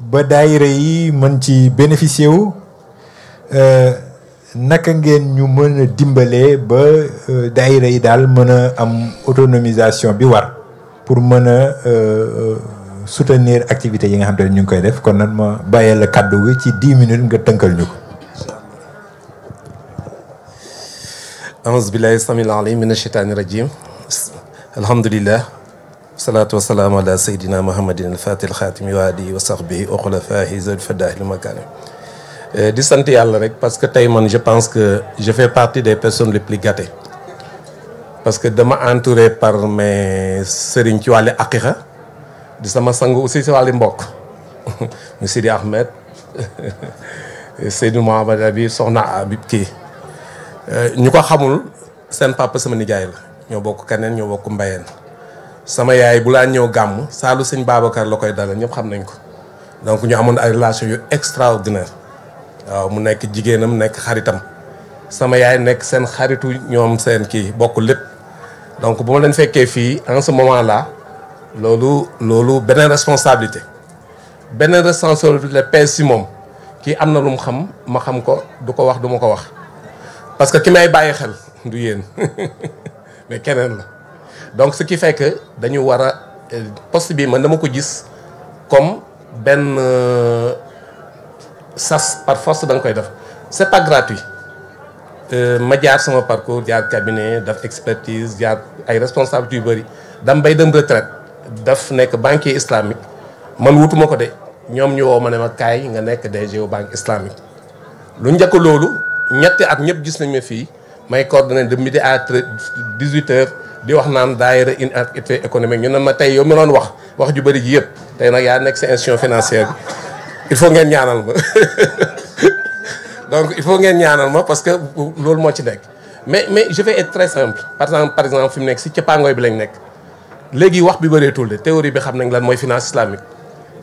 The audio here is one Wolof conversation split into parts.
ba daayira yi mën ci bénéficier wu naka ngeen ñu mën a dimbalee ba daayira yi daal mën a am autonomisation bi war pour mën a soutenir activités yi nga xam te ne ñu ngi koy def kon nan ma bàyyee la kàddu gi ci 10 minutes nga tënkal ñu ko. auzu billahi samil alim min asheytaani rajim alhamdulillah wasalaatu wasalaamu ala sayidina muhammadin alfatih alxaatimi wa alihi wa sahbihi wa xulafaahi zul fadaahil makaani di sant yàlla rek parce que tey man je pense que je fais partie des personnes les plus gâtées parce que dama entouré par mes sëriñ ci wàllu aqiqa di sama sang aussi si wàllu mbokk mu Sidi Ahmed Seydou Mohamed Habib soxna Habib kii ñu ko xamul seen papa sama nijaay la ñoo bokk kaneen ñoo bokk mbayeen sama yaay bu laa ñëw gàmm saalu sëñ Babacar la koy dalal ñëpp xam nañ ko donc ñu amoon ay relations yu extraordinaire waaw mu nekk jigéenam nekk xaritam sama yaay nekk seen xaritu ñoom seen kii bokk lépp donc bu ma leen fekkee fii en ce moment là loolu beneen responsabilité pèse si moom kii am na lu mu xam ma xam ko du ko wax du ma ko wax parce que ki may bàyyi xel du yéen mais keneen la donc ce qui fait que dañu war a poste bi man dama ko gis comme benn sas par force da nga koy def c'est pas gratuit ma jaar sama parcours jaar cabinet daf expertise jaar ay responsabilités yu bëri dam bay dem retraite daf nekk banquier islamique man wutuma ko de ñoom ñu woo ma ne ma kaay nga nekk DG wu banque islamique lu njëkk loolu ñetti at ñëpp gis nañ ma fii may coordonné de midi à 18h di wax naan daayira une activité économique ñu ne ma tey yow mi doon wax ju bëri ji yëpp tey nag yaa nekk sa institution financière bi il faut ngeen ñaanal ma donc il faut ngeen ñaanal ma parce que loolu moo ci nekk mais je vais être très simple par exemple fi mu nekk si cëppaangooy bi lañ nekk léegi wax bi bëreetul de théorie bi xam nañ lan mooy finance islamique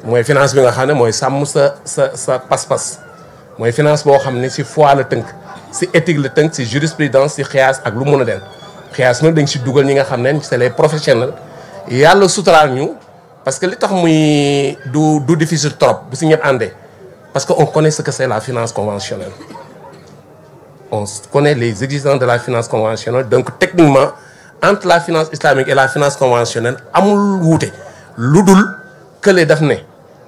mooy finance bi nga xam ne mooy sàmm sa pas-pas mooy finance boo xam ne si foi la tënk si éthique la tënk si jurisprudence si xiyaas ak lu mun a den xiyaas nag dañ si dugal ñi nga xam ne c'est les professionnels yàlla suturaal ñu parce que li tax muy du difficile trop bu si ñëpp àndee parce que on connaît ce que c'est la finance conventionnelle on connaît les exigences de la finance conventionnelle donc techniquement entre la finance islamique et la finance conventionnelle amul wuute lu dul kële daf ne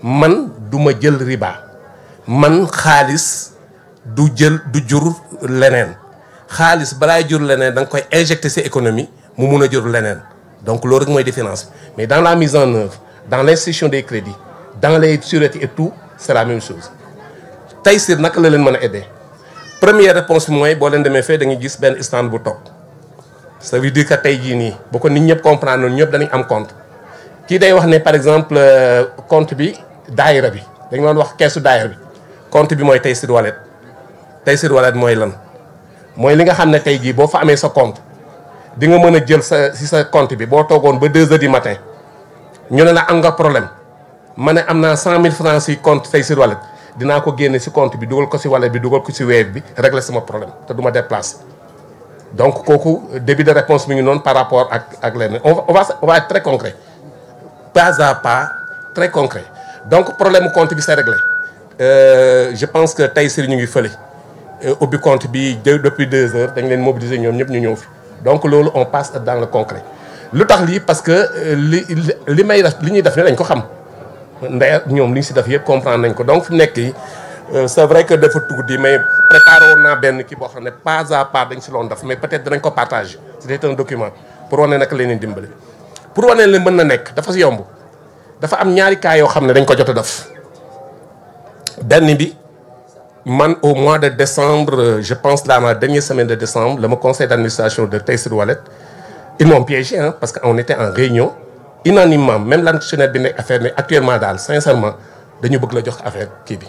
man du ma jël riba man xaalis du jur leneen xaalis balaay jur leneen da nga koy injecter ci économie mu mun a jur leneen donc loolu rek mooy différence mais dans la mise en œuvre dans l'institution des crédits dans les sûretés et tout c'est la même chose Taysir naka la leen mën a aider première réponse bi mooy boo leen demee fee da ngay gis benn stand bu toog ça veut dire que tey jii nii bu ko nit ñëpp comprendre noonu ñëpp danañ am compte kii day wax ne par exemple compte bi daayira bi dañu doon wax keesu daayira bi compte bi mooy Taysir Wallet Taysir Wallet mooy lan mooy li nga xam ne tey jii boo fa amee sa compte di nga mën a jël sa compte bi boo toogoon ba 2 heures du matin ñu ne la am nga problème ma ne am naa 100 000 francs si compte Taysir Wallet dinaa ko génne si compte bi dugal ko si wallet bi dugal ko si Wave bi régler sama problème te du ma déplacer donc kooku début de réponse mi ngi noonu par rapport ak leneen on va être très concret pas à pas très concret donc problème compte bi c'est réglé je pense que Taysir ñu ngi fële ubbi compte bi depuis 2 heures dañ leen mobiliser ñoom ñëpp ñu ñëw fi donc loolu on passe dans le concret lu tax lii parce que li may def li ñuy def ne dañ ko xam ndey ñoom li ñu si def yëpp comprendre nañ ko donc fi nekk yi c'est vrai que dafa tuuti mais préparé woon naa benn kii boo xam ne pas à pas dañ si loon def mais peut-être danañ ko partager c'était un document pour wane naka leen dimbali pour wane leen mën na nekk dafa si yomb dafa am ñaari cas yoo xam ne dañ ko jot a def benn bi man au mois de décembre je pense dans la dernière semaine de décembre le conseil d'administration de Taysir Wallet ils m'ont piégé parce que on était en réunion unanimement même l'actionnaire bi nekk affaire ne actuellement daal sincèrement dañu bëgg la jox affaire kii bi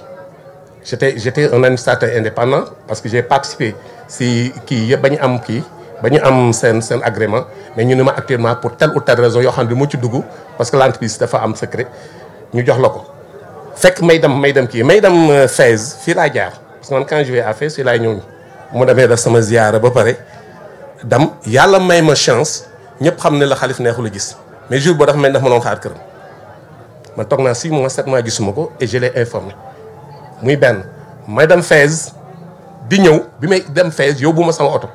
j'étais un administrateur indépendant parce que j'ai participé si kii yëpp ba ñu am seen agrément mais ñu ne ma actuellement pour telle ou telle raison yoo xam ne mu ci dugg parce que l'entreprise dafa am secret ñu jox la ko fekk may dem Fès fii laa jaar parce que man quand je vais à Fès fii laay ñëw mu demee def sama ziyaara ba pare dam yàlla may ma chance ñëpp xam ne la xalif neexul a gis mais jour boo dafa mel ne dafa ma doon xaar këram man toog naa 6 mois 7 mois gisuma ko et je l'ai informé muy benn may dem Fès di ñëw bi may dem Fès yóbbu ma sama oto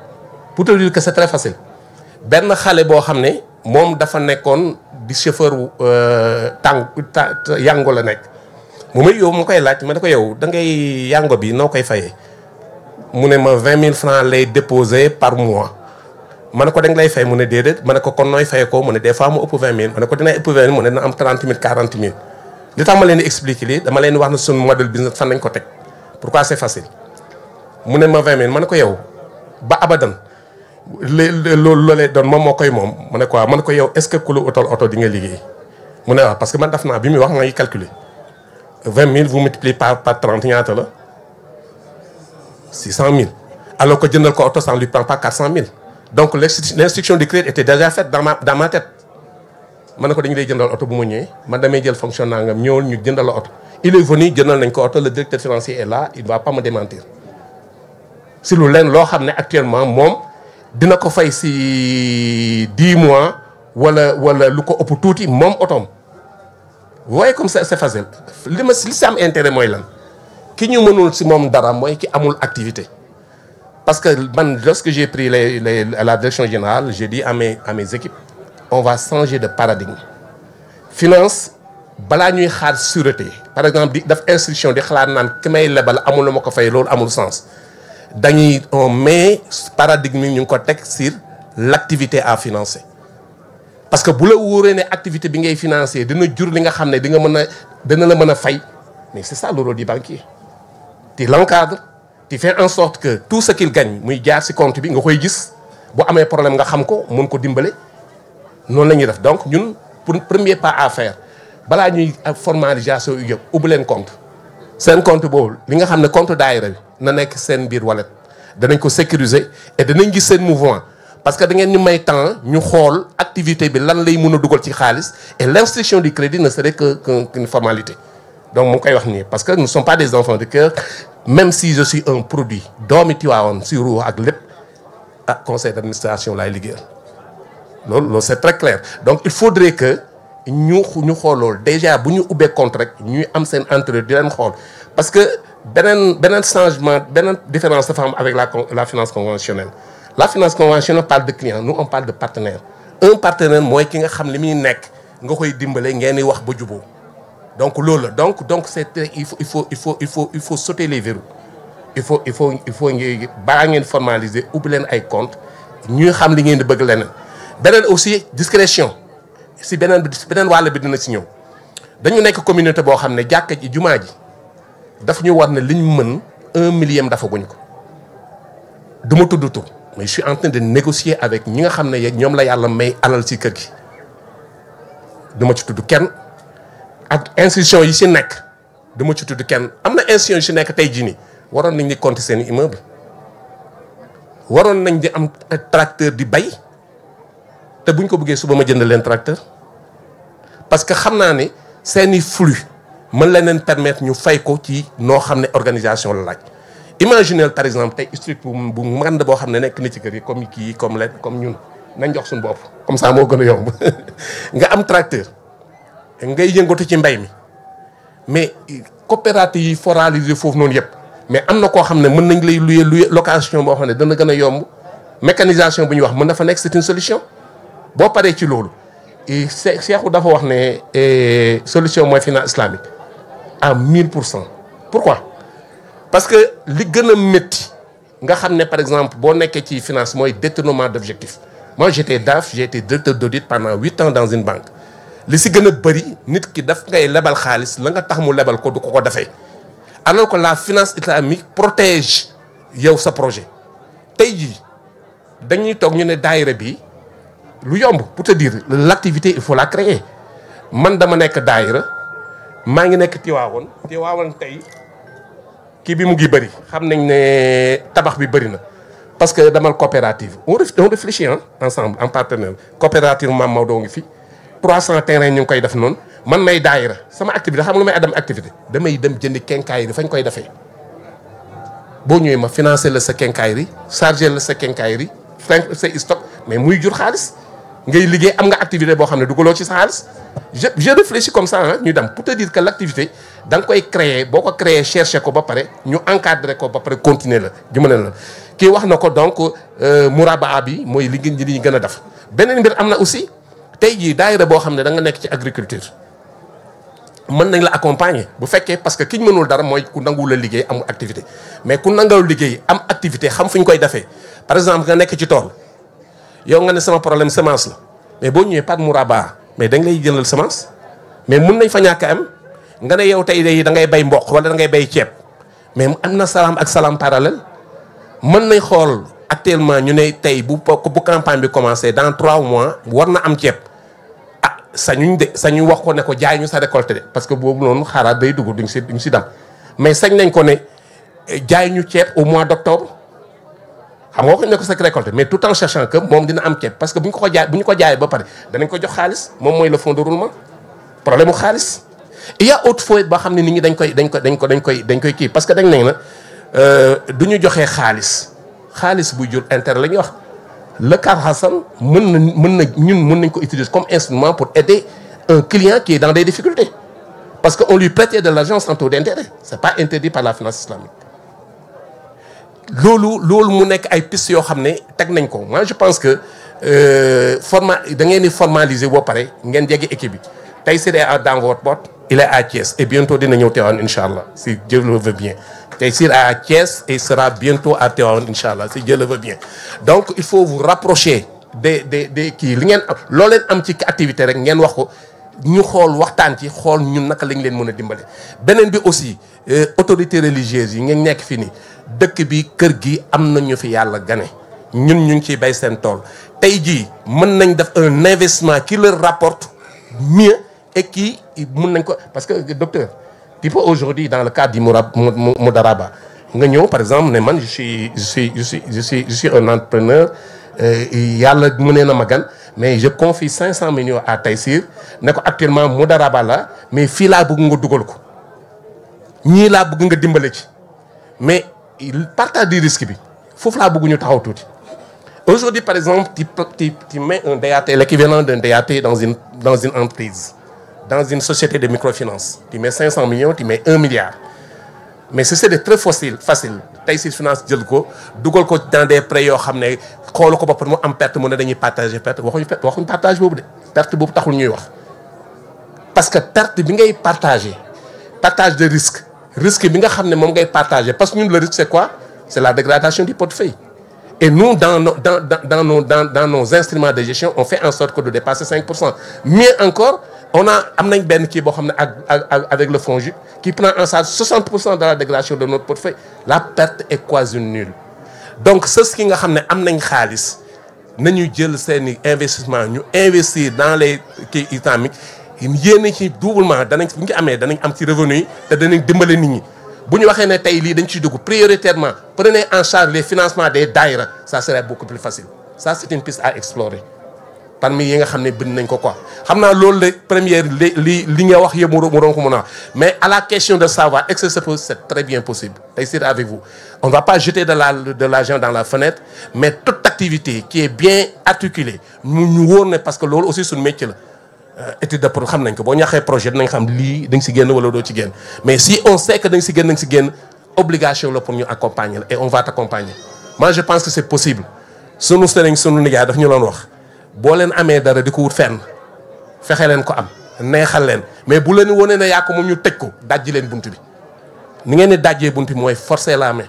pour te dire que c'est très facile benn xale boo xam ne moom dafa nekkoon di chauffeur yango la nekk mu may yóbbu ma koy laaj ma ne ko yow da ngay yango bi noo koy fayee mu ne ma 20 000 francs lay déposer par mois ma ne ko da nga lay fay mu ne déedéet ma ne ko kon nooy fayee ko mu ne des fois mu ëpp 20 000 ma ne ko dina ëpp 20 000 mu ne na am 30 000 40 000 li tax ma leen di expliquer lii dama leen di wax na suñu modèle business fan lañ ko teg pourquoi c'est facile mu ne ma 20 000 ma ne ko yow ba abadan loolu loolee doon moom moo koy moom ma ne ko waaw ma ne ko yow est-ce que ku la utal oto di nga liggéey mu ne waaw parce que man def naa bi muy wax nga ngi calculer 20 000 vous multipliez par 30 ñaata la 600 000 alors que jëndal ko oto ça ne lui prend pas 400 000 donc l'instruction du crédit était déjà faite dans ma tête ma ne ko dañu lay jëndal oto bu ma ñëwee man damay jël fonctionnaire ngam ñëwul ñu jëndal la oto il est venu jëndal nañ ko oto le directeur financier est là il va pas me démentir si lu leen loo xam ne actuellement moom dina ko fay si 10 mois wala lu ko ëpp tuuti moom otoom vous voyez comme c'est facile li si am intérêt mooy lan ki ñu mënul si moom dara mooy ki amul activité parce que man lorsque j'ai pris la direction générale j'ai dit à mes équipes on va changer de paradigme finance balaa ñuy xaar sûreté par exemple di def instruction di xalaat naan ki may lebal amul lu ma ko fay loolu amul sens dañuy on met paradigme ñu ngi ko teg sur l'activité à financer parce que bu la wóoree ne activité bi ngay financer dina jur li nga xam ne dina la mën a fay mais c'est ça le rôle du banquier tu l'encadres tu fais en sorte que tout ce qu'il gagne muy jaar ci compte bi nga koy gis bu amee problème nga xam ko mun ko dimbale noonu la ñuy def donc ñun pour premier pas à faire balaa ñuy formalisation yu yëpp ubbi leen compte seen compte boobu li nga xam ne compte daayira bi na nekk seen biir wallet danañ ko sécuriser et danañ gis seen mouvement parce que da ngeen ñu may temps ñu xool activité bi lan lay mën a dugal ci xaalis et l'instruction du crédit ne serait qu'une formalité donc mu ngi koy wax nii parce que nous ne sommes pas des enfants de cœur même si je suis un produit doomi Tivaouane si Roux ak lépp conseil d'administration laay liggéeyal loolu c'est très clair donc il faudrait que ñu xool loolu déjà bu ñu ubbee compte rek ñuy am seen entrée di leen xool parce que beneen changement beneen différence dafa am avec la finance conventionnelle la finance conventionnelle parle de client nous on parle de partenaire un partenaire mooy ki nga xam li muy nekk nga koy dimbale ngeen di wax ba juboo donc loolu la donc c'est il faut sauter les verrous il faut ngeen balaa ngeen formaliser ubbi leen ay compte ñuy xam li ngeen di bëgg leneen beneen aussi discrétion si beneen wàll bi dina si ñëw dañu nekk communauté boo xam ne jàkka ji jumaa ji daf ñu war ne liñ mën 1 millième dafa guñ ko du ma tudd tur mais je suis en train de négocier avec ñi nga xam ne ñoom la yàlla may alal ci kër gi du ma ci tudd kenn ak institution yi si nekk du ma ci tudd kenn am na institution yi si nekk tey jii nii waroon nañ di compter seen immeuble waroon nañ di am tracteur di bay te buñ ko bëggee suba ma jënd leen tracteur parce que xam naa ne seeni flux mën la leen permettre ñu fay ko ci noo xam ne organisation la laaj imaginez par exemple tey structure bu ngand boo xam ne nekk na ci kër yi comme kii comme ñun nañ jox suñu bopp comme ça moo gën a yomb nga am tracteur ngay yëngatu ci mbay mi mais coopérative yi foraliser foofu noonu yëpp mais am na koo xam ne mën nañ lay luye location boo xam ne dana gën a yomb mécanisation bu ñuy wax mën na fa nekk c'est une solution boo paree ci loolu Cheikhou dafa wax ne solution mooy finance islamique à 1000%. Pourquoi? Parce que li gën a métti nga xam ne par exemple boo nekkee ci finance mooy détournement d'objectifs. Moi j'étais DAF, j'ai été directeur d'audit pendant 8 ans dans une banque li si gën a bëri nit ki daf ngay lebal xaalis la nga tax mu lebal ko du ko defee alors que la finance islamique protège yow sa projet tey jii dañuy toog ñu ne daayira bi lu yomb pour te dire l'activité il faut la créer man dama nekk daayira maa ngi nekk Tivaouane tey kii bi mu ngi bëri xam nañ ne tabax bi bëri na parce que damal coopérative on réfléchit ensemble en partenaire coopérative Mame Maodo ngi fi 300 terrain ñu ngi koy def noonu man may daayira sama activité xam nga lu may adam activité damay dem jëndi quincaillerie fañ koy defee boo ñëwee ma financer la sa quincaillerie charger la sa quincaillerie sa stock mais muy jur xaalis ngay liggéey am nga activité boo xam ne dugaloo ci sa xaalis je réfléchis comme ça ah ñu dem pour te dire que l' activité da nga koy créer boo ko créer chercher ko ba pare ñu encadrer ko ba pare continuer la jëmale la kii wax na ko donc murabaa bi mooy li ñu gën a def beneen mbir am na aussi tey jii daayira boo xam ne da nga nekk ci agriculture mën nañ la accompagner bu fekkee parce que ki ñu mënul dara mooy ku nanguwul la liggéey amul activité mais ku nangalu liggéey am activité xam fu ñu koy defee par exemple nga nekk ci tool yow nga ne sama problème semence la mais boo ñëwee pas de murabaa mais dañ lay jëndal semence mais mun nañ fa ñàkk am nga ne yow tey da ngay bay mboq wala da ngay bay ceeb mais am na salaam ak salaam parallèle mën nañ xool actuellement ñu ne tey bu campagne bi commencé dans 3 mois war na am ceeb ah sañu wax ko ne ko jaay ñu sa récolte de parce que boobu noonu xaaraat day dugg duñ si dem mais sañ nañ ko ne jaay ñu ceeb au mois d' octobre xam nga waxuñ ne ko sa récolte mais tout en sachant que moom dina am ceeb parce que bu ñu ko jaayee ba pare danañ ko jox xaalis moom mooy le fonds de roulement problème mu xaalis. il y a autre fois boo xam ne nit ñi dañ koy kii parce que dañ ne na du ñu joxee xaalis buy jur intérêt la ñuy wax le Kar Hassan mën nañ ko utiliser comme instrument pour aider un client qui est dans des difficultés parce que on lui prêtait de l'argent sans taux d'intérêt c'est pas interdit par la finance islamique. loolu mu nekk ay pistes yoo xam ne teg nañ ko moi je pense que da ngeen di formaliser boo pare ngeen jege équipe bi tey c'est dans votre porte il est à Thiès et bientôt dina ñëw Tivaouane incha allah si Dieu le veut bien tey c'est à Thiès et sera bientôt à Tivaouane incha allah si Dieu le veut bien donc il faut vous rapprocher des kii li ngeen loo leen am ci activité rek ngeen wax ko ñu xool waxtaan ci xool ñun naka lañ leen mën a dimbale. beneen bi aussi autorités religieuses yi ngeen nekk fii nii dëkk bi kër gi am na ñu fi yàlla gane ñun ñu ngi ciy bay seen tool tey jii mën nañ def un investissement qui leur rapporte mieux et qui mën nañ ko parce que docteur tu peux aujourd'hui dans le cadre du Mudaraba nga ñëw par exemple ne man je suis un entrepreneur yàlla mënee na ma gan mais je confie 500 millions à Taysir ne ko actuellement Mudaraba la mais fii laa bëgg nga dugal ko ñii laa bëgg nga dimbale ci mais partage du risque bi foofu laa bëgg ñu taxaw tuuti. Aujourd'hui par exemple tu mets un DAT l'équivalent d'un DAT dans une entreprise dans une société de microfinance tu mets 500 millions tu mets 1 milliard mais c'est très facile Taysir Finance jël ko dugal ko dans des prêts yoo xam ne xoolu ko ba pour mu am perte mu ne dañuy partager perte waxuñ partage boobu de perte boobu taxul ñuy wax parce que perte bi ngay partage de risque bi nga xam ne moom ngay partager parce que ñun le risque c'est quoi c'est la dégradation du portefeuille et nous dans nos instruments de gestion on fait en sorte que de dépasser 5%. Mieux encore am nañ benn kii boo xam ne avec le FONGIP qui prend en charge 60% de la dégradation de notre portefeuille la perte est quasi nulle donc ceux qui nga xam ne am nañ xaalis nañu jël seeni investissement ñu investir dans les kii islamiques yéen ci doublement bu ñu amee danañ am ci revenu yi te danañ dimbale nit ñi bu ñu waxee ne tey lii dañ ciy dugg prioritairement prenez en charge les financements des daïra ça serait beaucoup plus facile ça c'est une piste à explorer parmi yi nga xam ne bind nañ ko quoi xam naa loolu la première li nga wax yëpp mu doon ko mën a mais à la question de savoir est-ce que c'est très bien possible Taysir avec vous on ne va pas jeter de l'argent dans la fenêtre mais toute activité qui est bien articulée ñu wóor ne parce que loolu aussi suñu métier la étude de projet xam nañ ko boo ñaxee projet dinañ xam lii da nga si génn wala doo ci génn mais si on sait que da nga si génn obligation la pour ñu accompagner la et on va t'accompagner moi je pense que c'est possible sunu sëriñ sunu nijaay daf ñu doon wax boo leen amee dara di ko wut fenn fexe leen ko am neexal leen mais bu leen wonee ne yaa ko moom ñu tëj ko dajji leen bunt bi ni ngeen di dajjee bunt bi mooy forcer la main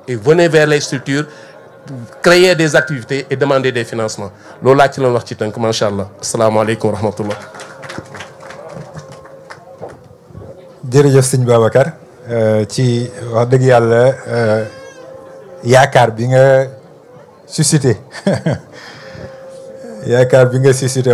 et venez vers les structures créer des activités et demander des financements loolu laa ci leen wax ci tënk macha allah asalaamaaleykum wa rahmatullah. jërëjëf sëñ Babacar ci wax dëgg yàlla yaakaar bi nga suscité yaakaar bi nga suscité